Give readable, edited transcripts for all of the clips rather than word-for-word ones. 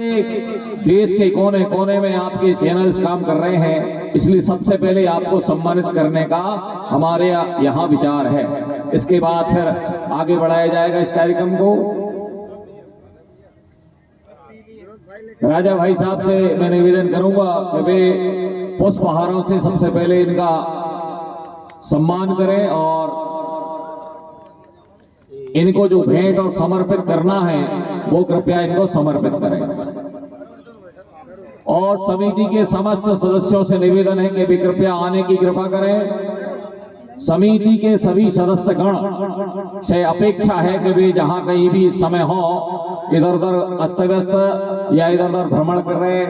देश के कोने कोने में आपके चैनल्स काम कर रहे हैं, इसलिए सबसे पहले आपको सम्मानित करने का हमारे यहाँ विचार है। इसके बाद फिर आगे बढ़ाया जाएगा इस कार्यक्रम को। राजा भाई साहब से मैं निवेदन करूंगा कि वे पुष्पहारों से सबसे पहले इनका सम्मान करें और इनको जो भेंट और समर्पित करना है वो कृपया इनको समर्पित करें। और समिति के समस्त सदस्यों से निवेदन है कि वे कृपया आने की कृपा करें। समिति के सभी सदस्यगण से अपेक्षा है कि वे जहां कहीं भी इस समय हो, इधर उधर अस्त व्यस्त या इधर उधर भ्रमण कर रहे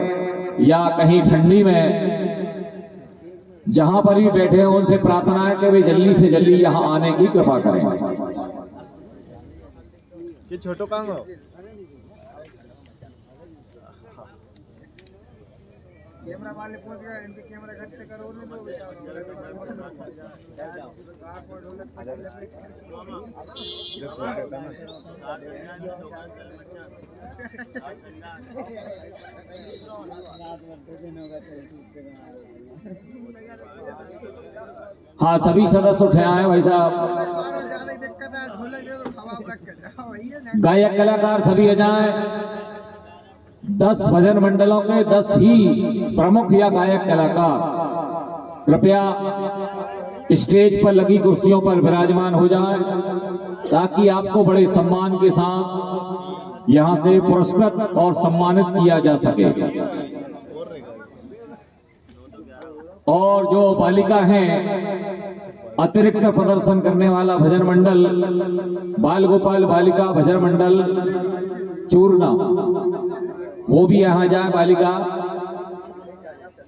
या कहीं ठंडी में जहां पर भी बैठे हैं, उनसे प्रार्थना है कि वे जल्दी से जल्दी यहां आने की कृपा करें। ये छोटो काम हो कैमरा वाले पहुंच गए, इनके कैमरा घट से करो ना तो हाँ, सभी सदस्य उठे आए भाई साहब। गायक कलाकार सभी आ जाएं। 10 भजन मंडलों के 10 ही प्रमुख या गायक कलाकार कृपया स्टेज पर लगी कुर्सियों पर विराजमान हो जाएं, ताकि आपको बड़े सम्मान के साथ यहां से पुरस्कृत और सम्मानित किया जा सके। और जो बालिका हैं, अतिरिक्त प्रदर्शन करने वाला भजन मंडल बाल गोपाल बालिका भजन मंडल चूरना, वो भी यहां जाए। बालिका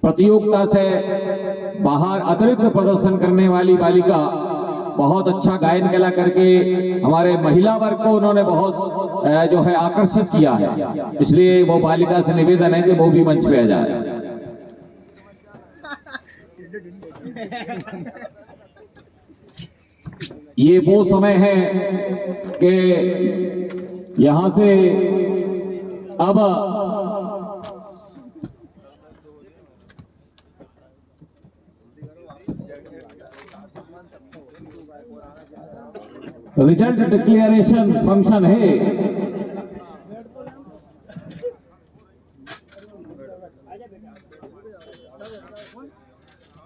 प्रतियोगिता से बाहर अतिरिक्त प्रदर्शन करने वाली बालिका बहुत अच्छा गायन कला करके हमारे महिला वर्ग को उन्होंने बहुत जो है आकर्षित किया है, इसलिए वो बालिका से निवेदन है कि वो भी मंच पे आ जाए। ये वो समय है कि यहां से अब रिजल्ट डिक्लेरेशन फंक्शन है।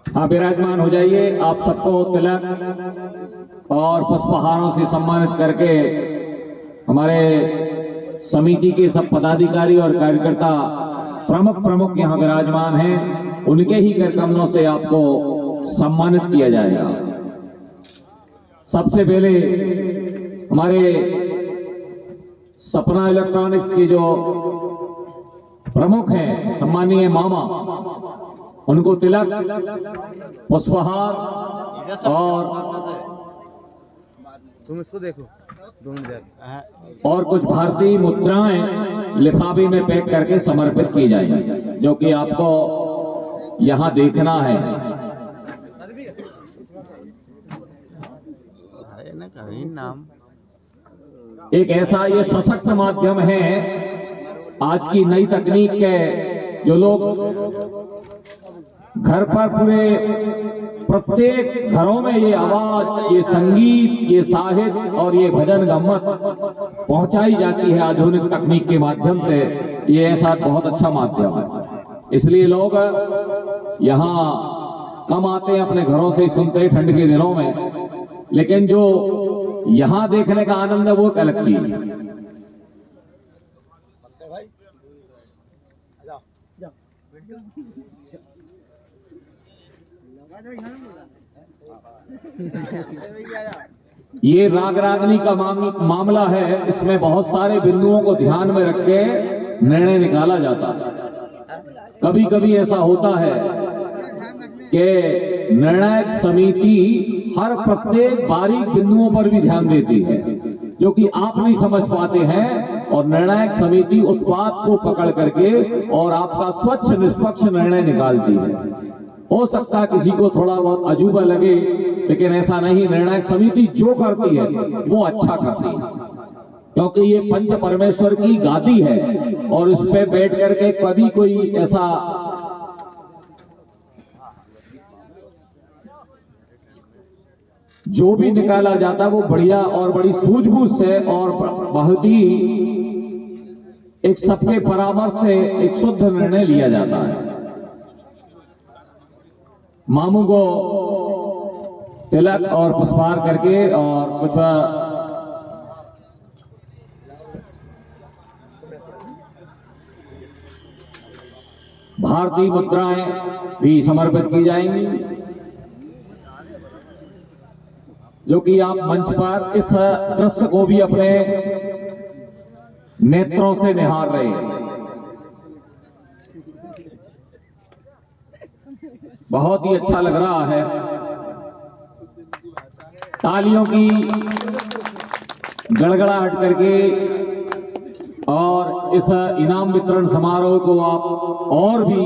हाँ, विराजमान हो जाइए। आप सबको तिलक और पुष्पहारों से सम्मानित करके हमारे समिति के सब पदाधिकारी और कार्यकर्ता प्रमुख यहाँ विराजमान हैं, उनके ही करकमलों से आपको सम्मानित किया जाएगा। सबसे पहले हमारे सपना इलेक्ट्रॉनिक्स की जो प्रमुख हैं सम्मानीय मामा, उनको तिलक, पुष्पहार और तुम इसको देखो और कुछ भारतीय मुद्राएं लिफाफे में पैक करके समर्पित की जाएंगी, जो कि आपको यहां देखना है। एक ऐसा ये सशक्त माध्यम है आज की नई तकनीक के, जो लोग घर पर पूरे प्रत्येक घरों में ये आवाज, ये संगीत, ये साहित्य और ये भजन गम्मत पहुंचाई जाती है आधुनिक तकनीक के माध्यम से। ये ऐसा बहुत अच्छा माध्यम है, इसलिए लोग यहाँ कम आते हैं, अपने घरों से सुनते हैं ठंड के दिनों में, लेकिन जो यहाँ देखने का आनंद है वो एक अलग चीज है। ये राग रागनी का मामला है, इसमें बहुत सारे बिंदुओं को ध्यान में रख के निर्णय निकाला जाता है। कभी कभी ऐसा होता है कि निर्णायक समिति हर प्रत्येक बारीक बिंदुओं पर भी ध्यान देती है, जो कि आप नहीं समझ पाते हैं, और निर्णायक समिति उस बात को पकड़ करके और आपका स्वच्छ निष्पक्ष निर्णय निकालती है। हो सकता है किसी को थोड़ा बहुत अजूबा लगे, लेकिन ऐसा नहीं। निर्णायक समिति जो करती है वो अच्छा करती है। क्योंकि ये पंच परमेश्वर की गादी है और उस पे बैठ करके कभी कोई ऐसा जो भी निकाला जाता है वो बढ़िया और बड़ी सूझबूझ से और बहुत ही एक सबके परामर्श से एक शुद्ध निर्णय लिया जाता है। मामू को तिलक और पुष्पहार करके और कुछ भारतीय मुद्राएं भी समर्पित की जाएंगी, जो कि आप मंच पर इस दृश्य को भी अपने नेत्रों से निहार रहे हैं। बहुत ही अच्छा लग रहा है। तालियों की गड़गड़ाहट करके और इस इनाम वितरण समारोह को आप और भी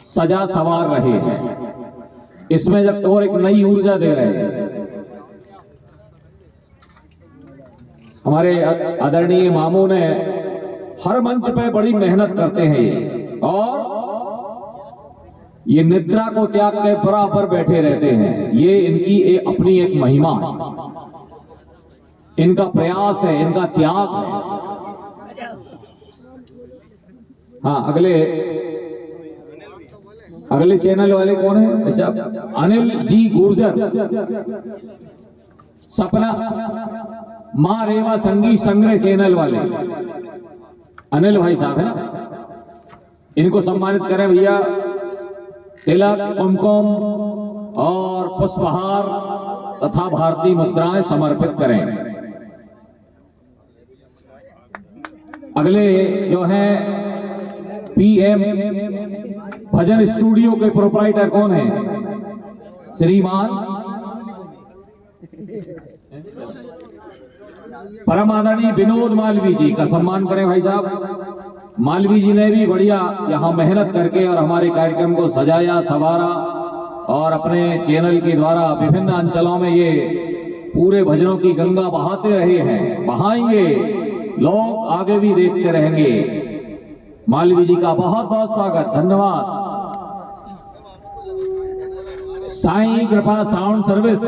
सजा संवार रहे हैं, इसमें जब और एक नई ऊर्जा दे रहे हैं। हमारे आदरणीय मामू ने हर मंच पे बड़ी मेहनत करते हैं ये, और ये निद्रा को त्याग के बराबर बैठे रहते हैं। ये इनकी अपनी एक महिमा है, इनका प्रयास है, इनका त्याग है। हाँ, अगले चैनल वाले कौन है? अच्छा, अनिल जी गुर्जर, सपना मां रेवा संगीत संग्रह चैनल वाले अनिल भाई साहब है ना, इनको सम्मानित करें भैया। तिलक, कुमकुम और पुष्पहार तथा भारतीय मुद्राएं समर्पित करें। अगले जो है पीएम भजन स्टूडियो के प्रोप्राइटर कौन है? श्रीमान परम आदरणीय विनोद मालवी जी का सम्मान करें भाई साहब। मालवी जी ने भी बढ़िया यहाँ मेहनत करके और हमारे कार्यक्रम को सजाया, संवारा और अपने चैनल के द्वारा विभिन्न अंचलों में ये पूरे भजनों die गंगा बहाते रहे हैं, बहाएंगे, लोग आगे भी देखते रहेंगे। मालवी जी का बहुत बहुत स्वागत, धन्यवाद। साईं कृपा साउंड सर्विस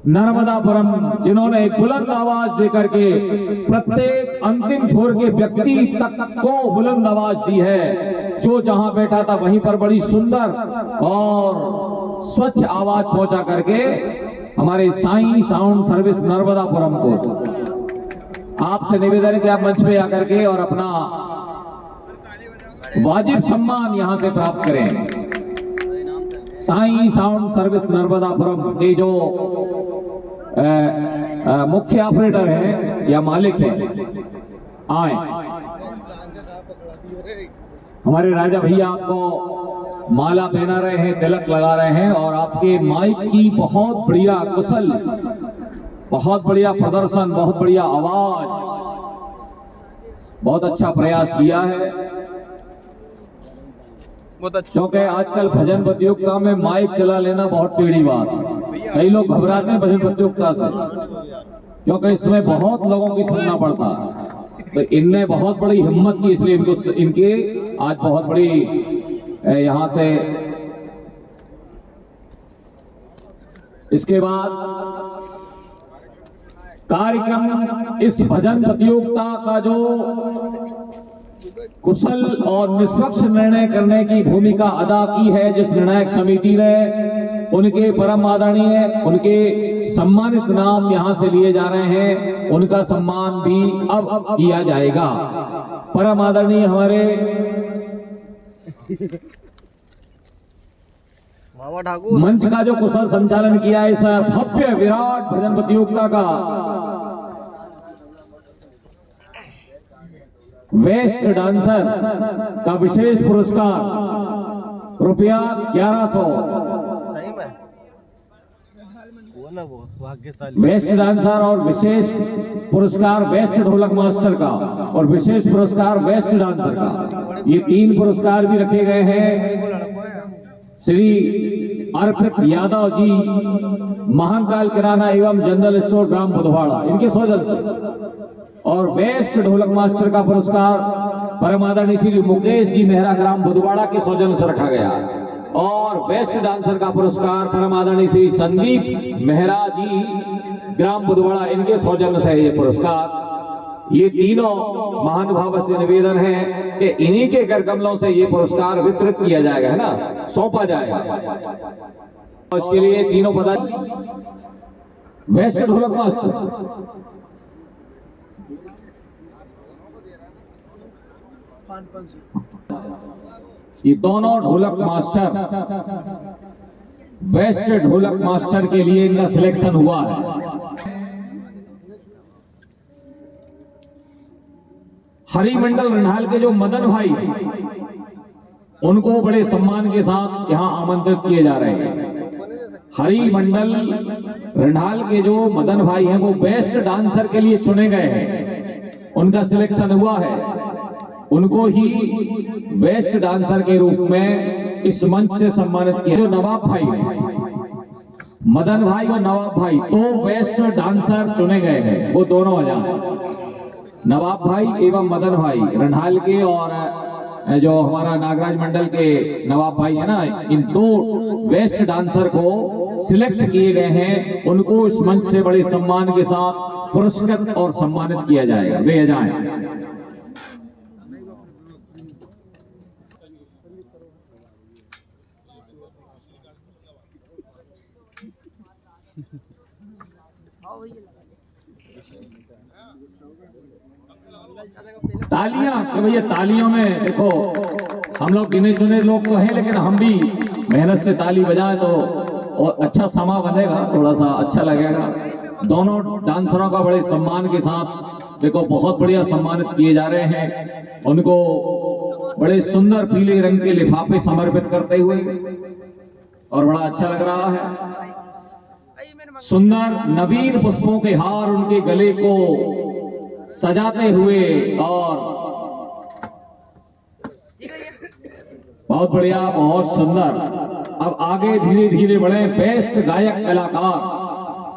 नर्मदापुरम, जिन्होंने एक बुलंद आवाज देकर के प्रत्येक अंतिम छोर के व्यक्ति तक को बुलंद आवाज दी है। जो जहां बैठा था वहीं पर बड़ी सुंदर और स्वच्छ आवाज पहुंचा करके हमारे साईं साउंड सर्विस नर्मदापुरम को आपसे निवेदन है कि आप मंच पे आकर के और अपना वाजिब सम्मान यहां से प्राप्त करें। साईं साउंड सर्विस नर्मदापुरम के जो मुख्य ऑपरेटर है या मालिक है, आए। हमारे राजा भैया आपको माला पहना रहे हैं, तिलक लगा रहे हैं और आपके माइक की बहुत बढ़िया कुशल, बहुत बढ़िया प्रदर्शन, बहुत बढ़िया आवाज, बहुत अच्छा प्रयास किया है। क्योंकि आजकल भजन प्रतियोगिता में माइक चला लेना बहुत टेढ़ी बात है। कई लोग घबराते हैं भजन प्रतियोगिता से, क्योंकि इसमें बहुत लोगों की सुनना पड़ता है। तो इनने बहुत बड़ी हिम्मत की, इसलिए इनको इनके आज बहुत बड़ी यहां से। इसके बाद कार्यक्रम, इस भजन प्रतियोगिता का जो कुशल और निष्पक्ष निर्णय करने की भूमिका अदा की है जिस निर्णायक समिति ने, उनके परम आदरणीय, उनके सम्मानित नाम यहां से लिए जा रहे हैं, उनका सम्मान भी अब किया जाएगा। परम आदरणीय हमारे मंच का जो कुशल संचालन किया है इस भव्य विराट भजन प्रतियोगिता का, बेस्ट डांसर का विशेष पुरस्कार रुपया 1100। बेस्ट डांसर और विशेष पुरस्कार बेस्ट ढोलक मास्टर का और विशेष पुरस्कार बेस्ट डांसर का, ये 3 पुरस्कार भी रखे गए हैं। श्री अर्पित यादव जी महाकाल किराना एवं जनरल स्टोर ग्राम बुधवाड़ा इनके सौजन्य से, और बेस्ट ढोलक मास्टर का पुरस्कार परम आदरणीय श्री मुकेश जी मेहरा ग्राम बुधवाड़ा के सौजन्य से रखा गया, और बेस्ट डांसर का पुरस्कार परम आदरणीय श्री संदीप मेहरा जी ग्राम बुधवाड़ा इनके सौजन्य से ये पुरस्कार। ये तीनों महानुभाव से निवेदन है कि इन्हीं के कर कमलों से ये पुरस्कार वितरित किया जाएगा, है ना, सौंपा जाएगा। उसके लिए तीनों पदा वेस्ट ढोलक मास्टर ये दोनों ढोलक मास्टर वेस्ट ढोलक मास्टर के लिए इनका सिलेक्शन हुआ है। हरिमंडल रंधाल के जो मदन भाई उनको बड़े सम्मान के साथ यहां आमंत्रित किए जा रहे हैं। हरिमंडल रंधाल के जो मदन भाई हैं वो बेस्ट डांसर के लिए चुने गए हैं, उनका सिलेक्शन हुआ है, उनको ही बेस्ट डांसर के रूप में इस मंच से सम्मानित किया। जो नवाब भाई हैं, मदन भाई और नवाब भाई तो बेस्ट डांसर चुने गए हैं, वो दोनों आ जाए, नवाब भाई एवं मदन भाई रंधाल के और जो हमारा नागराज मंडल के नवाब भाई है ना, इन दो बेस्ट डांसर को सिलेक्ट किए गए हैं, उनको इस मंच से बड़े सम्मान के साथ पुरस्कृत और सम्मानित किया जाएगा। वे आ जाएं। तालियां कि भैया, तालियों में देखो हम लोग गिने चुने लोग तो हैं, लेकिन हम भी मेहनत से ताली बजाएं तो और अच्छा समा बनेगा, थोड़ा सा अच्छा लगेगा। दोनों डांसरों का बड़े सम्मान के साथ देखो बहुत बढ़िया सम्मानित किए जा रहे हैं, उनको बड़े सुंदर पीले रंग के लिफाफे समर्पित करते हुए, और बड़ा अच्छा लग रहा है। सुंदर नवीन पुष्पों के हार उनके गले को सजाते हुए, और बहुत बढ़िया, बहुत सुंदर। अब आगे धीरे धीरे बढ़े। बेस्ट गायक कलाकार,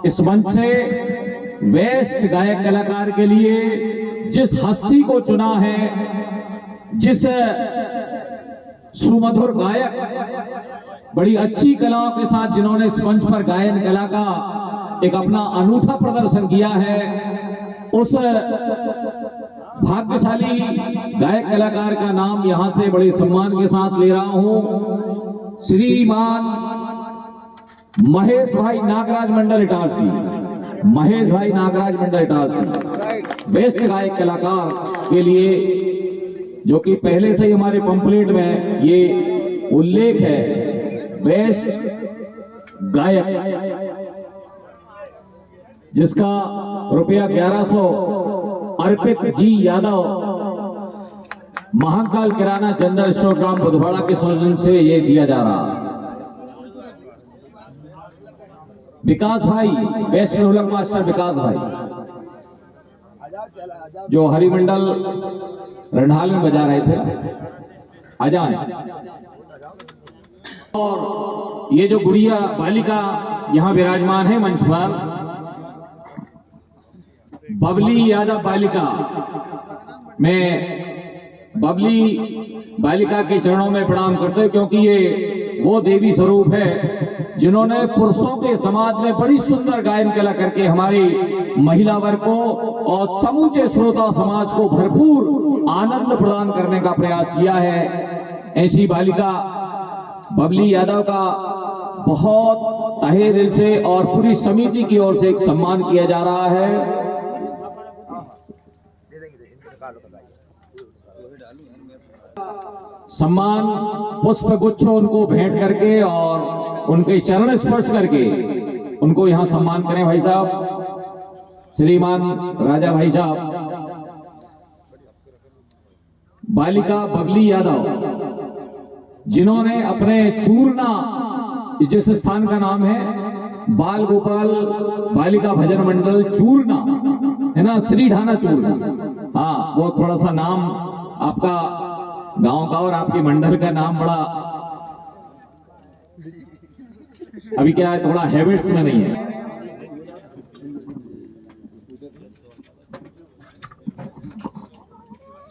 इस मंच से बेस्ट गायक कलाकार के लिए जिस हस्ती को चुना है, जिस सुमधुर गायक बड़ी अच्छी कलाओं के साथ जिन्होंने इस मंच पर गायन कला का एक अपना अनूठा प्रदर्शन किया है, उस भाग्यशाली गायक कलाकार का नाम यहां से बड़े सम्मान के साथ ले रहा हूं। श्रीमान महेश भाई नागराज मंडल इटारसी, महेश भाई नागराज मंडल इटारसी बेस्ट गायक कलाकार के लिए, जो कि पहले से ही हमारे पंपलेट में ये उल्लेख है, बेस्ट गायक, जिसका रुपया 1100 अर्पित जी यादव महाकाल किराना जनरल स्टोर ग्राम बुधवाड़ा के सौजन्य से ये दिया जा रहा है। विकास भाई बेस्ट ढोलक मास्टर, विकास भाई जो हरिमंडल रंधाल में बजा रहे थे, आ जाएं। और ये जो गुड़िया बालिका यहां विराजमान है मंच पर, बबली यादव बालिका, मैं बबली बालिका के चरणों में प्रणाम करते हैं, क्योंकि ये वो देवी स्वरूप है जिन्होंने पुरुषों के समाज में बड़ी सुंदर गायन कला करके हमारी महिला वर्ग को और समूचे श्रोता समाज को भरपूर आनंद प्रदान करने का प्रयास किया है। ऐसी बालिका बबली यादव का बहुत तहे दिल से और पूरी समिति की ओर से एक सम्मान किया जा रहा है। सम्मान पुष्प गुच्छ उनको भेंट करके और उनके चरण स्पर्श करके उनको यहां सम्मान करें। भाई साहब, श्रीमान राजा भाई साहब, बालिका बबली यादव जिन्होंने अपने चूरना, जिस स्थान का नाम है बाल गोपाल बालिका भजन मंडल चूरना, है ना, श्री ढाना चूरना, हाँ वो थोड़ा सा नाम आपका गांव का और आपके मंडल का नाम बड़ा अभी क्या है, थोड़ा हैबिट्स में नहीं है।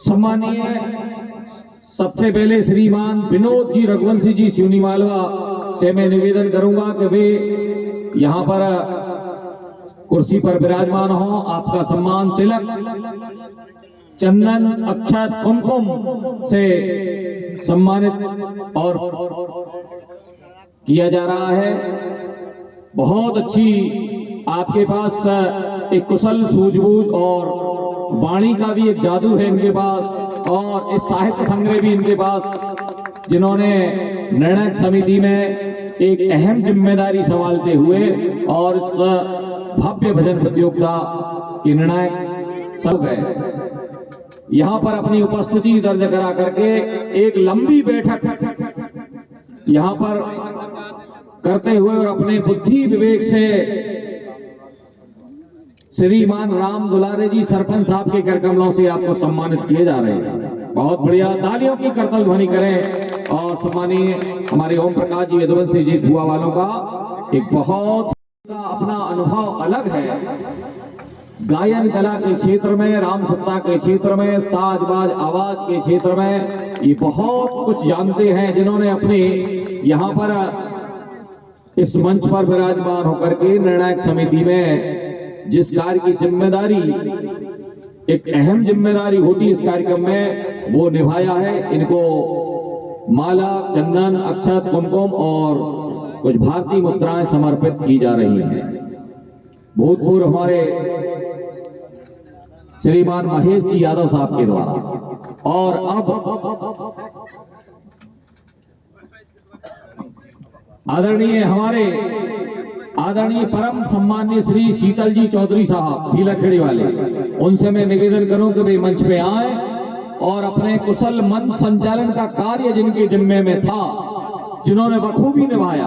सम्मानीय सबसे पहले श्रीमान विनोद जी रघुवंशी जी सिवनी मालवा से मैं निवेदन करूंगा कि वे यहां पर कुर्सी पर विराजमान हो। आपका सम्मान तिलक, चंदन, अक्षत, कुमकुम से सम्मानित और किया जा रहा है। बहुत अच्छी आपके पास एक कुशल सूझबूझ और वाणी का भी एक जादू है इनके पास, और इस साहित्य संग्रह भी इनके पास, जिन्होंने निर्णायक समिति में एक अहम जिम्मेदारी संभालते हुए और इस भव्य भजन प्रतियोगिता के निर्णायक सब है, यहाँ पर अपनी उपस्थिति दर्ज करा करके एक लंबी बैठक यहाँ पर करते हुए और अपने बुद्धि विवेक से श्रीमान राम दुलारे जी सरपंच साहब के कर कमलों से आपको सम्मानित किए जा रहे हैं। बहुत बढ़िया, तालियों की करतल ध्वनि करें। और सम्मानीय हमारे ओम प्रकाश जी यदुवंशी जी धुआ वालों का एक बहुत अपना अनुभव अलग है। गायन कला के क्षेत्र में, राम सत्ता के क्षेत्र में, साजबाज आवाज के क्षेत्र में ये बहुत कुछ जानते हैं, जिन्होंने अपने यहाँ पर इस मंच पर विराजमान होकर के निर्णायक समिति में जिस कार्य की जिम्मेदारी, एक अहम जिम्मेदारी होती इस कार्यक्रम में, वो निभाया है। इनको माला, चंदन, अक्षत, कुमकुम और कुछ भारतीय मुद्राएं समर्पित की जा रही हैं। भूतपूर्व हमारे श्रीमान महेश जी यादव साहब के द्वारा, और अब आदरणीय परम सम्मान्य श्री शीतल जी चौधरी साहब भीलाखेड़ी वाले, उनसे मैं निवेदन करूं कि वे मंच पे आए और अपने कुशल मंच संचालन का कार्य जिनके जिम्मे में था, जिन्होंने बखूबी निभाया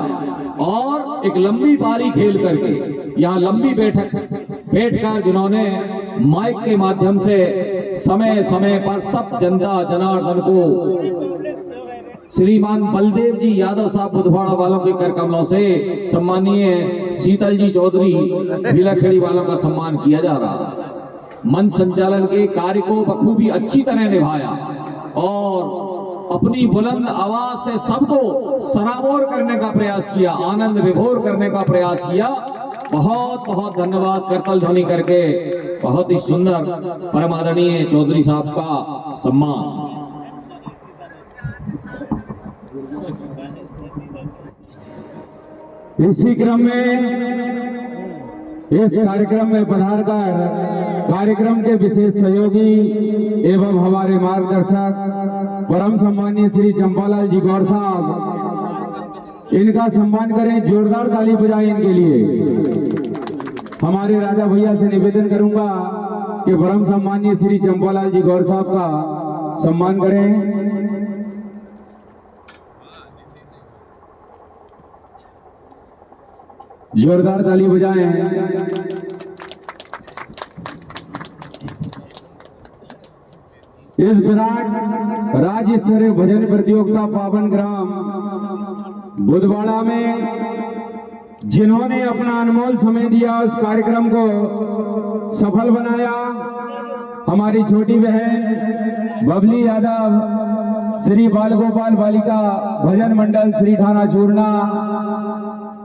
और एक लंबी पारी खेल करके यहाँ लंबी बैठकर जिन्होंने माइक के माध्यम से समय समय पर सब जनता जनार्दन को श्रीमान बलदेव जी यादव साहब बुधवाड़ा वालों के कर कमलों से सम्मानीय शीतल जी चौधरी भीलाखेड़ी वालों का सम्मान किया जा रहा। मंच संचालन के कार्य को बखूबी अच्छी तरह निभाया और अपनी बुलंद आवाज से सबको सराबोर करने का प्रयास किया, आनंद विभोर करने का प्रयास किया। बहुत बहुत धन्यवाद करतल ध्वनि करके। बहुत ही सुंदर परम आदरणीय चौधरी साहब का सम्मान। इसी क्रम में इस कार्यक्रम में पधारकर कार्यक्रम के विशेष सहयोगी एवं हमारे मार्गदर्शक परम सम्मानीय श्री चंपालाल जी गौर साहब, इनका सम्मान करें, जोरदार ताली बजाएं इनके लिए। हमारे राजा भैया से निवेदन करूंगा कि परम सम्मानीय श्री चंपालाल जी गौर साहब का सम्मान करें। जोरदार ताली बजाएं। इस विराट राज्य स्तरीय भजन प्रतियोगिता पावन ग्राम बुधवाड़ा में जिन्होंने अपना अनमोल समय दिया, उस कार्यक्रम को सफल बनाया, हमारी छोटी बहन बबली यादव, श्री बाल गोपाल बालिका भजन मंडल श्री थाना चूरना,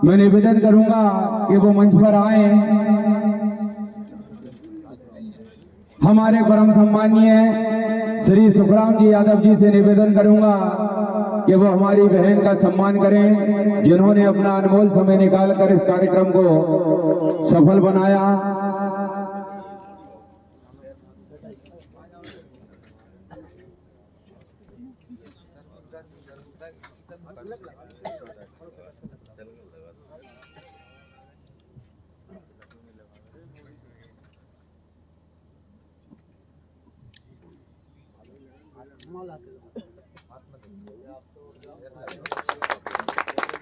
मैं निवेदन करूंगा कि वो मंच पर आए। हमारे परम सम्मानीय श्री सुखराम जी यादव जी से निवेदन करूंगा कि वो हमारी बहन का सम्मान करें, जिन्होंने अपना अनमोल समय निकालकर इस कार्यक्रम को सफल बनाया।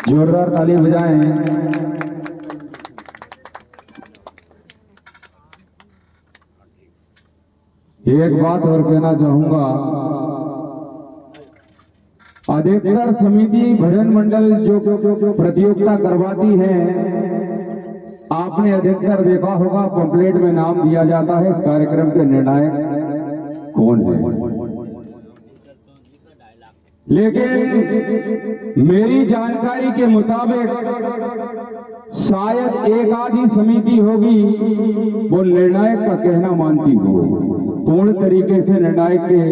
जोरदार ताली बजाएं। एक बात और कहना चाहूंगा, अधिकतर समिति भजन मंडल जो प्रतियोगिता करवाती है, आपने अधिकतर देखा होगा पंपलेट में नाम दिया जाता है इस कार्यक्रम के निर्णायक कौन है। लेकिन मेरी जानकारी के मुताबिक शायद एक आधी समिति होगी वो निर्णायक का कहना मानती हो, पूर्ण तरीके से निर्णायक के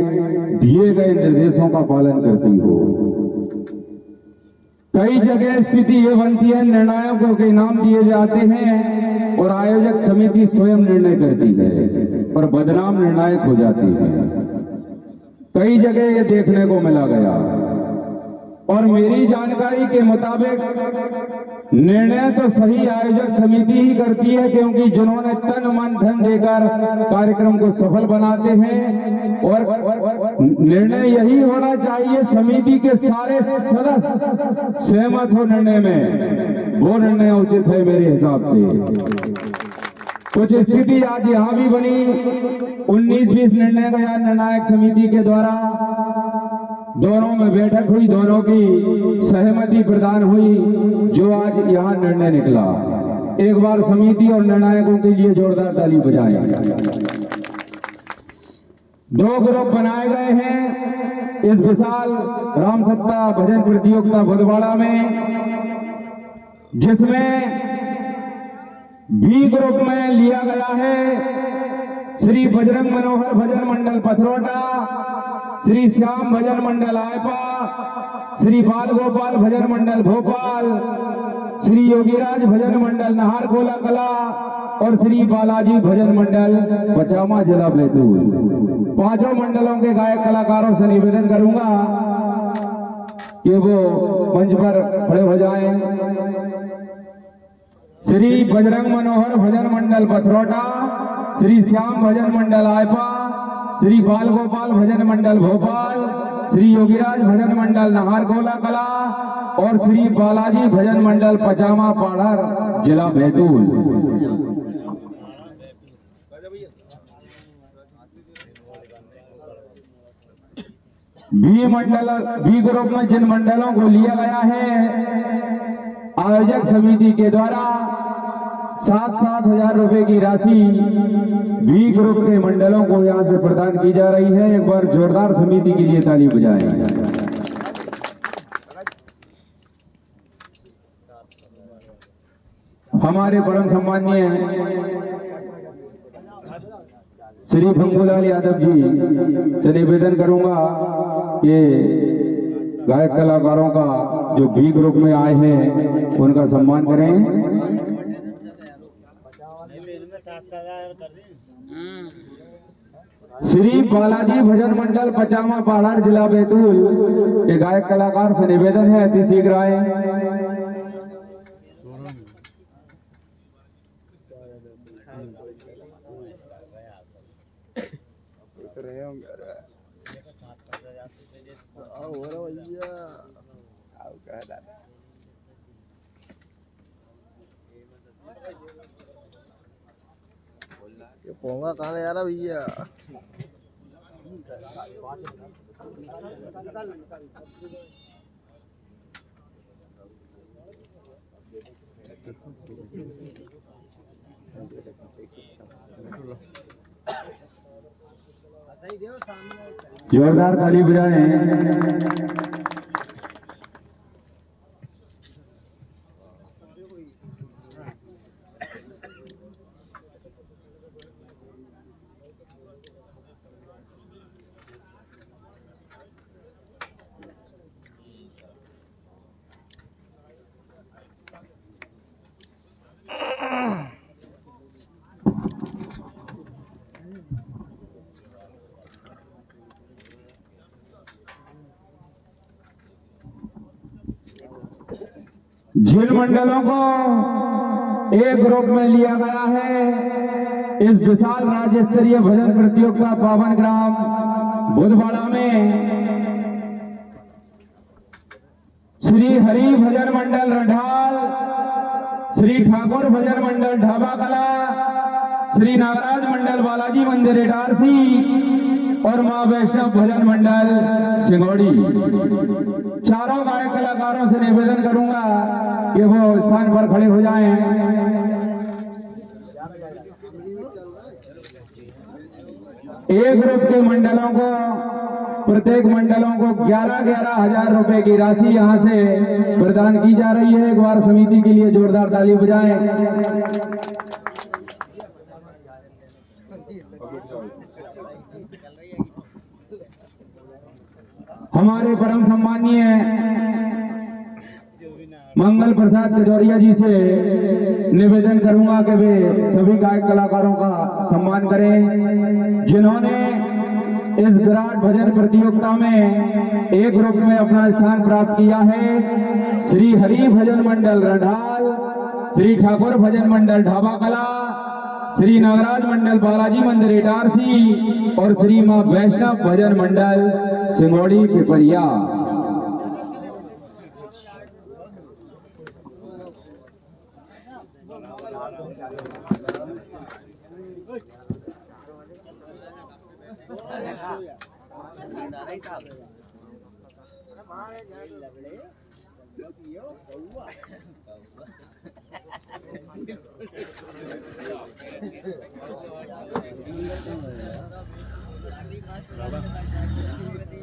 दिए गए निर्देशों का पालन करती हो। कई जगह स्थिति ये बनती है निर्णायकों के नाम दिए जाते हैं और आयोजक समिति स्वयं निर्णय करती है और बदनाम निर्णायक हो जाती है। कई जगह ये देखने को मिला गया और मेरी जानकारी के मुताबिक निर्णय तो सही आयोजक समिति ही करती है, क्योंकि जिन्होंने तन मन धन देकर कार्यक्रम को सफल बनाते हैं और निर्णय यही होना चाहिए समिति के सारे सदस्य सहमत हो निर्णय में, वो निर्णय उचित है मेरे हिसाब से। कुछ स्थिति आज यहाँ भी बनी 19-20 निर्णय गया निर्णायक समिति के द्वारा, दोनों में बैठक हुई, दोनों की सहमति प्रदान हुई, जो आज यहाँ निर्णय निकला। एक बार समिति और निर्णायकों के लिए जोरदार ताली बजाएं। 2 ग्रुप बनाए गए हैं इस विशाल रामसत्ता भजन प्रतियोगिता बुधवाड़ा में, जिसमें बी ग्रुप में लिया गया है श्री बजरंग मनोहर भजन मंडल पथरोटा, श्री श्याम भजन मंडल आयपा, श्री बाल गोपाल भजन मंडल भोपाल, श्री योगीराज भजन मंडल नाहरगोला कला और श्री बालाजी भजन मंडल पचामा जिला बैतूल। 5 मंडलों के गायक कलाकारों से निवेदन करूंगा कि वो मंच पर खड़े हो जाएं। श्री बजरंग मनोहर भजन मंडल पथरोटा, श्री श्याम भजन मंडल आयपा, श्री बाल गोपाल भजन मंडल भोपाल, श्री योगीराज भजन मंडल नाहरगोला कला और श्री बालाजी भजन मंडल पचामा पाढ़र जिला बैतूल। बी ग्रुप में जिन मंडलों को लिया गया है आयोजक समिति के द्वारा 7-7 हजार रुपए की राशि बी ग्रुप के मंडलों को यहां से प्रदान की जा रही है। एक बार जोरदार समिति के लिए ताली बजाएं। हमारे परम सम्माननीय श्री भंगूलाल यादव जी से निवेदन करूंगा कि गायक कलाकारों का जो बी ग्रुप में आए हैं उनका सम्मान करें। श्री बालाजी भजन मंडल पचामा पहाड़ जिला बैतूल के गायक कलाकार से निवेदन है अति शीघ्र आए। ये पोंगा कहाँ ले जा रहा भैया? जोरदार ताली बजाएं। जिन मंडलों को एक ग्रुप में लिया गया है इस विशाल राज्य स्तरीय भजन प्रतियोगिता पावन ग्राम बुधवाड़ा में श्री हरि भजन मंडल रढाल, श्री ठाकुर भजन मंडल ढाबा कला, श्री नागराज मंडल बालाजी मंदिर इटारसी और मां वैष्णव भजन मंडल सिंगोड़ी। चारों गायक कलाकारों से निवेदन करूंगा कि वो स्थान पर खड़े हो जाएं। एक ग्रुप के मंडलों को, प्रत्येक मंडलों को 11,000 रुपए की राशि यहां से प्रदान की जा रही है। एक बार समिति के लिए जोरदार ताली बजाएं। हमारे परम सम्मानीय मंगल प्रसाद कचौरिया जी से निवेदन करूंगा कि वे सभी गायक कलाकारों का सम्मान करें जिन्होंने इस विराट भजन प्रतियोगिता में एक ग्रुप में अपना स्थान प्राप्त किया है। श्री हरि भजन मंडल रंढाल, श्री ठाकुर भजन मंडल ढाबा कला, श्री नागराज मंडल बालाजी मंदिर इटारसी और श्री मां वैष्णव भजन मंडल सिंगोड़ी पिपरिया।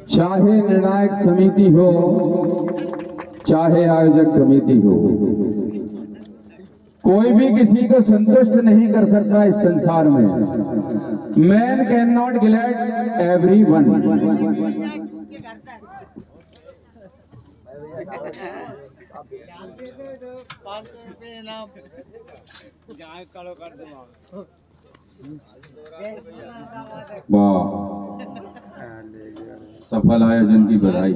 चाहे निर्णायक समिति हो, चाहे आयोजक समिति हो, कोई भी किसी को संतुष्ट नहीं कर सकता इस संसार में। Man can not glad everyone. वाह, सफल आयोजन की बधाई।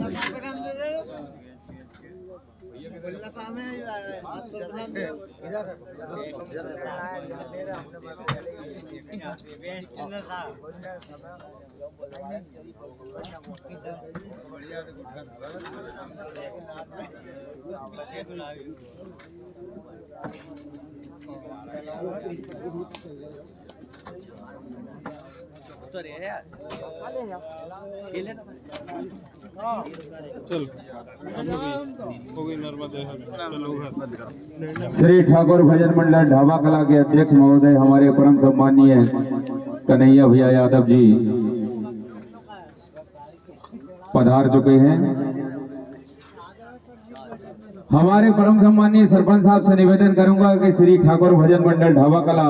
श्री ठाकुर भजन मंडल ढाबा कला के अध्यक्ष महोदय हमारे परम सम्मानीय कन्हैया भैया यादव जी पधार चुके हैं। हमारे परम सम्मानीय सरपंच साहब से निवेदन करूंगा कि श्री ठाकुर भजन मंडल ढाबा कला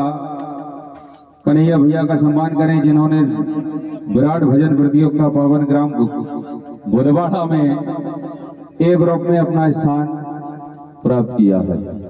कन्हैया भैया का सम्मान करें जिन्होंने विराट भजन प्रतियोगिता पावन ग्राम बुधवाड़ा में ए ग्रुप में अपना स्थान प्राप्त किया है।